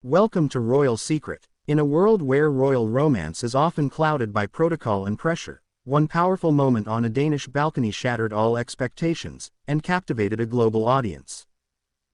Welcome to Royal Secret. In a world where royal romance is often clouded by protocol and pressure, one powerful moment on a Danish balcony shattered all expectations and captivated a global audience.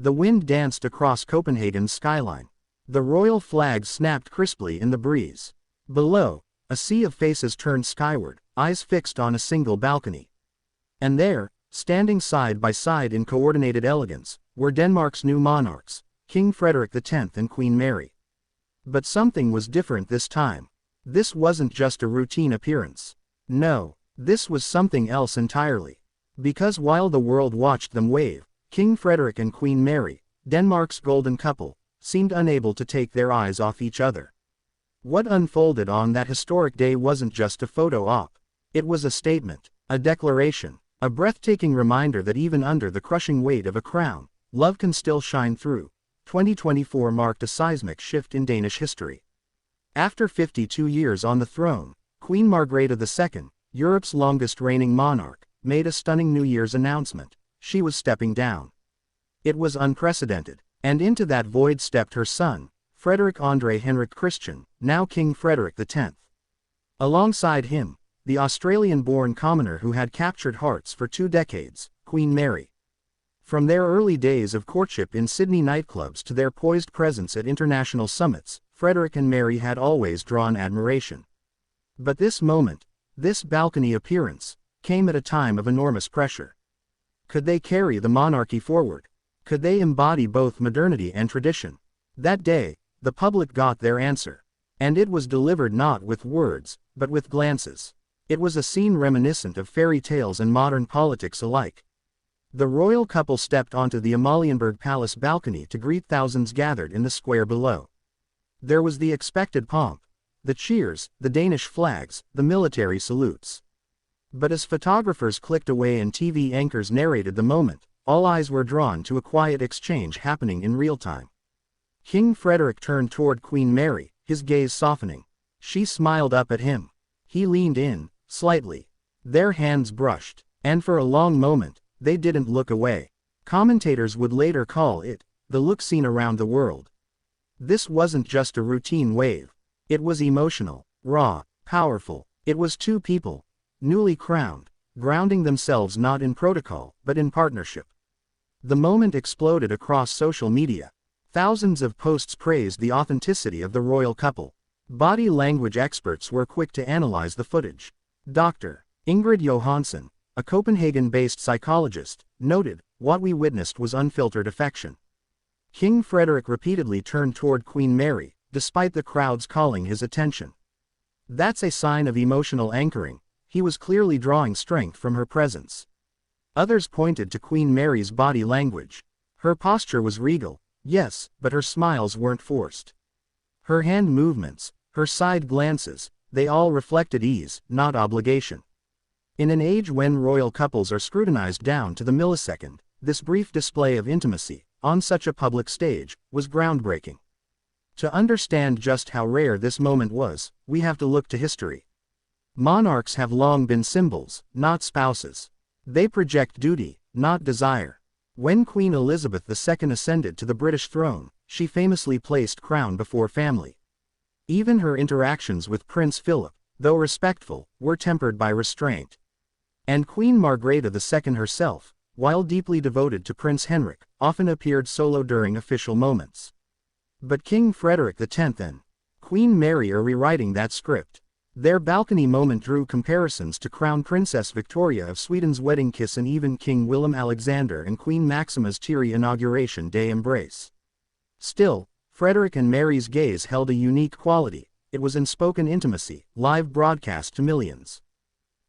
The wind danced across Copenhagen's skyline. The royal flag snapped crisply in the breeze. Below, a sea of faces turned skyward, eyes fixed on a single balcony. And there, standing side by side in coordinated elegance, were Denmark's new monarchs, King Frederik X and Queen Mary. But something was different this time. This wasn't just a routine appearance. No, this was something else entirely. Because while the world watched them wave, King Frederik and Queen Mary, Denmark's golden couple, seemed unable to take their eyes off each other. What unfolded on that historic day wasn't just a photo op. It was a statement, a declaration, a breathtaking reminder that even under the crushing weight of a crown, love can still shine through. 2024 marked a seismic shift in Danish history. After 52 years on the throne, Queen Margrethe II, Europe's longest reigning monarch, made a stunning New Year's announcement. She was stepping down. It was unprecedented, and into that void stepped her son, Frederik Andre Henrik Christian, now King Frederik X. Alongside him, the Australian-born commoner who had captured hearts for 2 decades, Queen Mary. From their early days of courtship in Sydney nightclubs to their poised presence at international summits, Frederik and Mary had always drawn admiration. But this moment, this balcony appearance, came at a time of enormous pressure. Could they carry the monarchy forward? Could they embody both modernity and tradition? That day, the public got their answer. And it was delivered not with words, but with glances. It was a scene reminiscent of fairy tales and modern politics alike. The royal couple stepped onto the Amalienborg Palace balcony to greet thousands gathered in the square below. There was the expected pomp, the cheers, the Danish flags, the military salutes. But as photographers clicked away and TV anchors narrated the moment, all eyes were drawn to a quiet exchange happening in real time. King Frederik turned toward Queen Mary, his gaze softening. She smiled up at him. He leaned in, slightly. Their hands brushed, and for a long moment, they didn't look away. Commentators would later call it the look seen around the world. This wasn't just a routine wave. It was emotional, raw, powerful. It was two people, newly crowned, grounding themselves not in protocol, but in partnership. The moment exploded across social media. Thousands of posts praised the authenticity of the royal couple. Body language experts were quick to analyze the footage. Dr. Ingrid Johansson, a Copenhagen-based psychologist, noted, "What we witnessed was unfiltered affection." King Frederik repeatedly turned toward Queen Mary, despite the crowds calling his attention. That's a sign of emotional anchoring. He was clearly drawing strength from her presence. Others pointed to Queen Mary's body language. Her posture was regal, yes, but her smiles weren't forced. Her hand movements, her side glances, they all reflected ease, not obligation. In an age when royal couples are scrutinized down to the millisecond, this brief display of intimacy, on such a public stage, was groundbreaking. To understand just how rare this moment was, we have to look to history. Monarchs have long been symbols, not spouses. They project duty, not desire. When Queen Elizabeth II ascended to the British throne, she famously placed crown before family. Even her interactions with Prince Philip, though respectful, were tempered by restraint. And Queen Margrethe II herself, while deeply devoted to Prince Henrik, often appeared solo during official moments. But King Frederik X and Queen Mary are rewriting that script. Their balcony moment drew comparisons to Crown Princess Victoria of Sweden's wedding kiss and even King Willem Alexander and Queen Maxima's teary inauguration day embrace. Still, Frederik and Mary's gaze held a unique quality. It was unspoken intimacy, live broadcast to millions.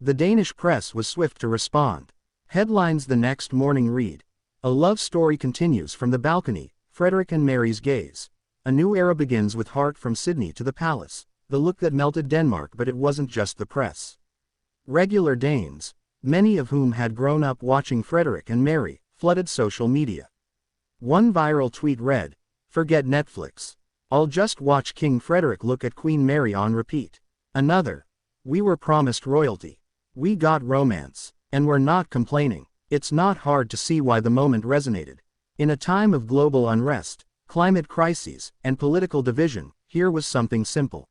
The Danish press was swift to respond. Headlines the next morning read, "A love story continues from the balcony, Frederik and Mary's gaze. A new era begins with heart from Sydney to the palace, the look that melted Denmark." But it wasn't just the press. Regular Danes, many of whom had grown up watching Frederik and Mary, flooded social media. One viral tweet read, "Forget Netflix. I'll just watch King Frederik look at Queen Mary on repeat." Another, "We were promised royalty. We got romance. And we're not complaining." It's not hard to see why the moment resonated. In a time of global unrest, climate crises, and political division, here was something simple.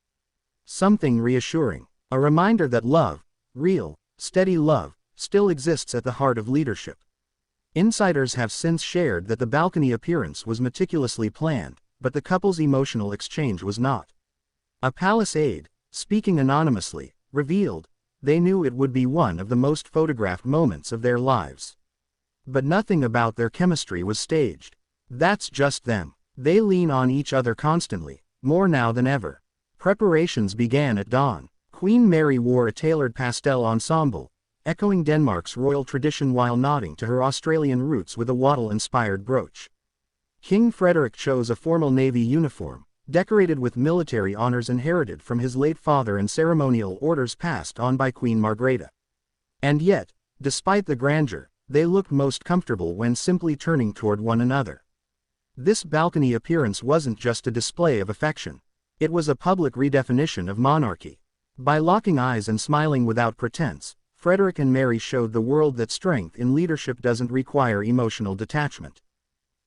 Something reassuring. A reminder that love, real, steady love, still exists at the heart of leadership. Insiders have since shared that the balcony appearance was meticulously planned, but the couple's emotional exchange was not. A palace aide, speaking anonymously, revealed, they knew it would be one of the most photographed moments of their lives. But nothing about their chemistry was staged. That's just them. They lean on each other constantly, more now than ever. Preparations began at dawn. Queen Mary wore a tailored pastel ensemble, echoing Denmark's royal tradition while nodding to her Australian roots with a wattle-inspired brooch. King Frederik chose a formal navy uniform, decorated with military honors inherited from his late father and ceremonial orders passed on by Queen Margrethe. And yet, despite the grandeur, they looked most comfortable when simply turning toward one another. This balcony appearance wasn't just a display of affection. It was a public redefinition of monarchy. By locking eyes and smiling without pretense, Frederik and Mary showed the world that strength in leadership doesn't require emotional detachment.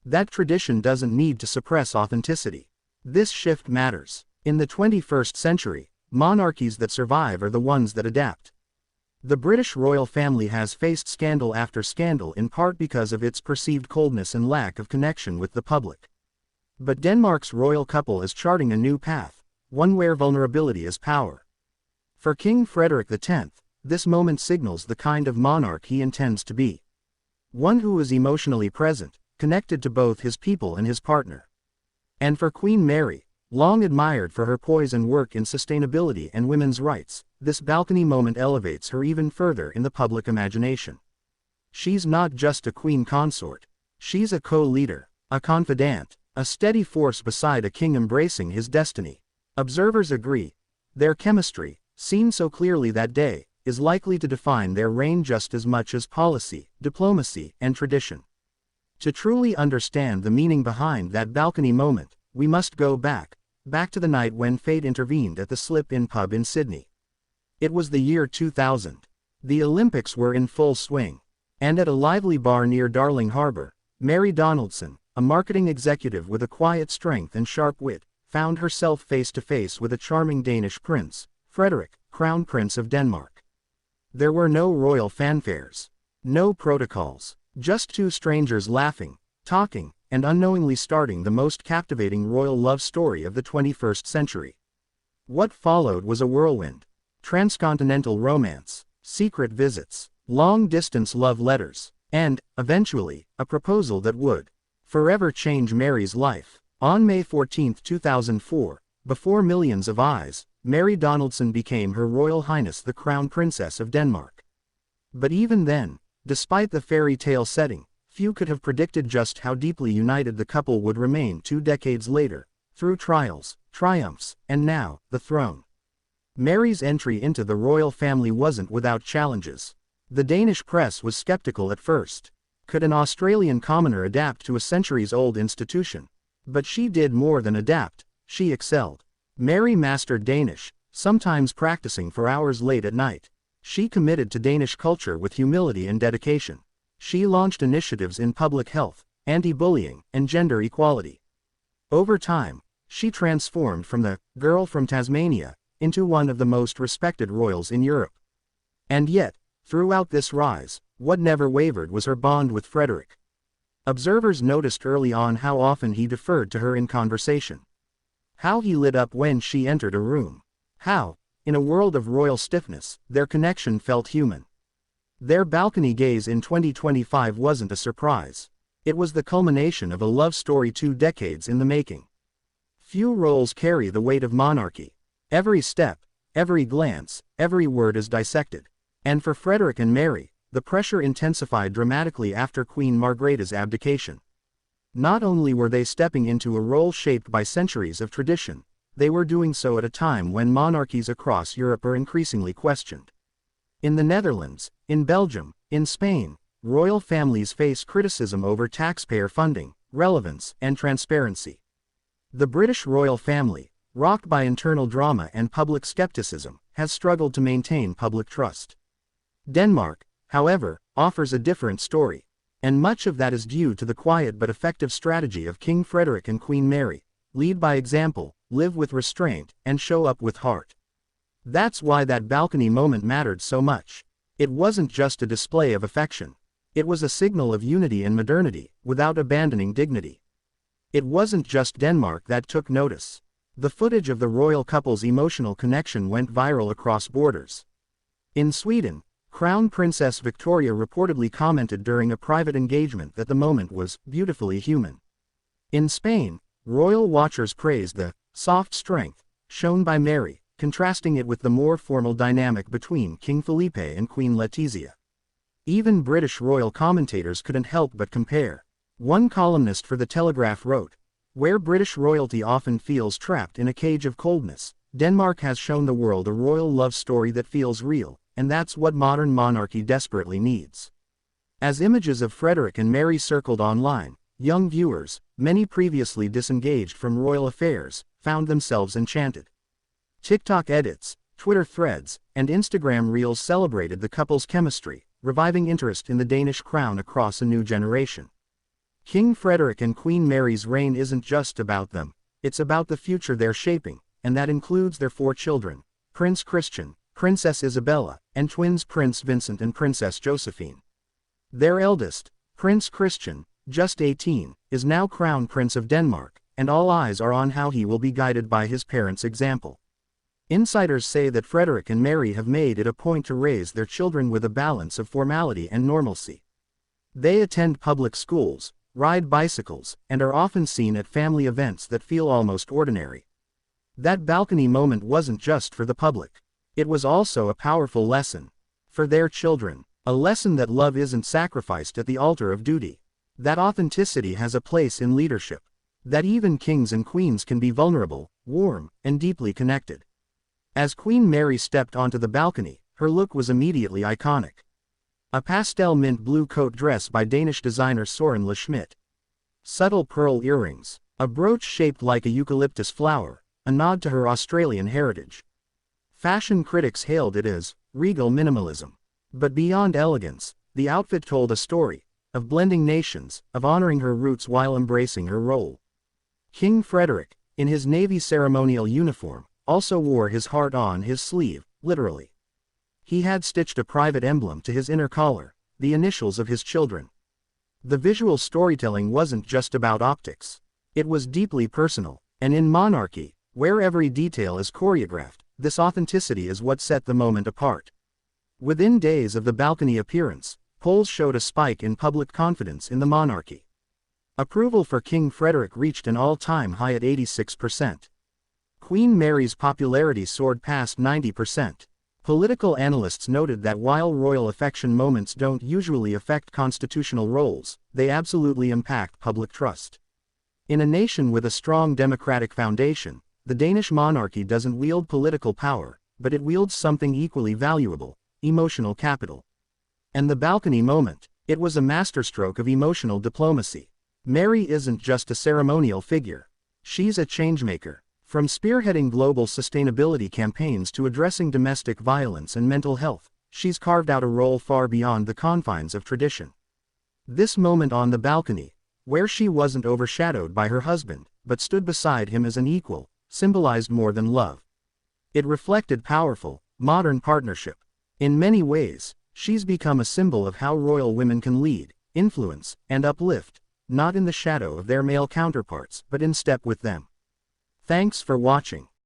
That tradition doesn't need to suppress authenticity. This shift matters. In the 21st century, monarchies that survive are the ones that adapt. The British royal family has faced scandal after scandal in part because of its perceived coldness and lack of connection with the public. But Denmark's royal couple is charting a new path, one where vulnerability is power. For King Frederik X, this moment signals the kind of monarch he intends to be. One who is emotionally present, connected to both his people and his partner. And for Queen Mary, long admired for her poise and work in sustainability and women's rights, this balcony moment elevates her even further in the public imagination. She's not just a queen consort. She's a co-leader, a confidant, a steady force beside a king embracing his destiny. Observers agree. Their chemistry, seen so clearly that day, is likely to define their reign just as much as policy, diplomacy, and tradition. To truly understand the meaning behind that balcony moment, we must go back to the night when fate intervened at the Slip-In pub in Sydney. It was the year 2000. The Olympics were in full swing. And at a lively bar near Darling Harbour, Mary Donaldson, a marketing executive with a quiet strength and sharp wit, found herself face to face with a charming Danish prince, Frederik, Crown Prince of Denmark. There were no royal fanfares. No protocols. Just two strangers laughing, talking, and unknowingly starting the most captivating royal love story of the 21st century. What followed was a whirlwind. Transcontinental romance, secret visits, long-distance love letters, and, eventually, a proposal that would forever change Mary's life. On May 14, 2004, before millions of eyes, Mary Donaldson became Her Royal Highness the Crown Princess of Denmark. But even then, despite the fairy tale setting, few could have predicted just how deeply united the couple would remain 2 decades later, through trials, triumphs, and now, the throne. Mary's entry into the royal family wasn't without challenges. The Danish press was skeptical at first. Could an Australian commoner adapt to a centuries-old institution? But she did more than adapt, she excelled. Mary mastered Danish, sometimes practicing for hours late at night. She committed to Danish culture with humility and dedication. She launched initiatives in public health, anti-bullying, and gender equality. Over time, she transformed from the girl from Tasmania into one of the most respected royals in Europe. And yet, throughout this rise, what never wavered was her bond with Frederik. Observers noticed early on how often he deferred to her in conversation. How he lit up when she entered a room. How, in a world of royal stiffness, their connection felt human. Their balcony gaze in 2025 wasn't a surprise. It was the culmination of a love story 2 decades in the making. Few roles carry the weight of monarchy. Every step, every glance, every word is dissected. And for Frederik and Mary, the pressure intensified dramatically after Queen Margrethe's abdication. Not only were they stepping into a role shaped by centuries of tradition, they were doing so at a time when monarchies across Europe are increasingly questioned. In the Netherlands, in Belgium, in Spain, royal families face criticism over taxpayer funding, relevance, and transparency. The British royal family, rocked by internal drama and public skepticism, has struggled to maintain public trust. Denmark, however, offers a different story. And much of that is due to the quiet but effective strategy of King Frederik and Queen Mary: lead by example, live with restraint, and show up with heart. That's why that balcony moment mattered so much. It wasn't just a display of affection. It was a signal of unity and modernity, without abandoning dignity. It wasn't just Denmark that took notice. The footage of the royal couple's emotional connection went viral across borders. In Sweden, Crown Princess Victoria reportedly commented during a private engagement that the moment was beautifully human. In Spain, royal watchers praised the soft strength shown by Mary, contrasting it with the more formal dynamic between King Felipe and Queen Letizia. Even British royal commentators couldn't help but compare. One columnist for The Telegraph wrote, "Where British royalty often feels trapped in a cage of coldness, Denmark has shown the world a royal love story that feels real, and that's what modern monarchy desperately needs." As images of Frederik and Mary circled online, young viewers, many previously disengaged from royal affairs, found themselves enchanted. TikTok edits, Twitter threads, and Instagram reels celebrated the couple's chemistry, reviving interest in the Danish crown across a new generation. King Frederik and Queen Mary's reign isn't just about them, it's about the future they're shaping, and that includes their 4 children: Prince Christian, Princess Isabella, and twins Prince Vincent and Princess Josephine. Their eldest, Prince Christian, just 18, is now Crown Prince of Denmark, and all eyes are on how he will be guided by his parents' example. Insiders say that Frederik and Mary have made it a point to raise their children with a balance of formality and normalcy. They attend public schools, ride bicycles, and are often seen at family events that feel almost ordinary. That balcony moment wasn't just for the public. It was also a powerful lesson for their children. A lesson that love isn't sacrificed at the altar of duty. That authenticity has a place in leadership. That even kings and queens can be vulnerable, warm, and deeply connected. As Queen Mary stepped onto the balcony, her look was immediately iconic. A pastel mint blue coat dress by Danish designer Søren Le Schmidt. Subtle pearl earrings, a brooch shaped like a eucalyptus flower, a nod to her Australian heritage. Fashion critics hailed it as regal minimalism. But beyond elegance, the outfit told a story of blending nations, of honoring her roots while embracing her role. King Frederik, in his navy ceremonial uniform, also wore his heart on his sleeve, literally. He had stitched a private emblem to his inner collar, the initials of his children. The visual storytelling wasn't just about optics. It was deeply personal, and in Monarchy, where every detail is choreographed, this authenticity is what set the moment apart. Within days of the balcony appearance, polls showed a spike in public confidence in the monarchy. Approval for King Frederik reached an all-time high at 86%. Queen Mary's popularity soared past 90%. Political analysts noted that while royal affection moments don't usually affect constitutional roles, they absolutely impact public trust. In a nation with a strong democratic foundation, the Danish monarchy doesn't wield political power, but it wields something equally valuable: emotional capital. And the balcony moment, it was a masterstroke of emotional diplomacy. Mary isn't just a ceremonial figure. She's a changemaker. From spearheading global sustainability campaigns to addressing domestic violence and mental health, she's carved out a role far beyond the confines of tradition. This moment on the balcony, where she wasn't overshadowed by her husband, but stood beside him as an equal, symbolized more than love. It reflected powerful, modern partnership. In many ways, she's become a symbol of how royal women can lead, influence, and uplift, not in the shadow of their male counterparts, but in step with them. Thanks for watching.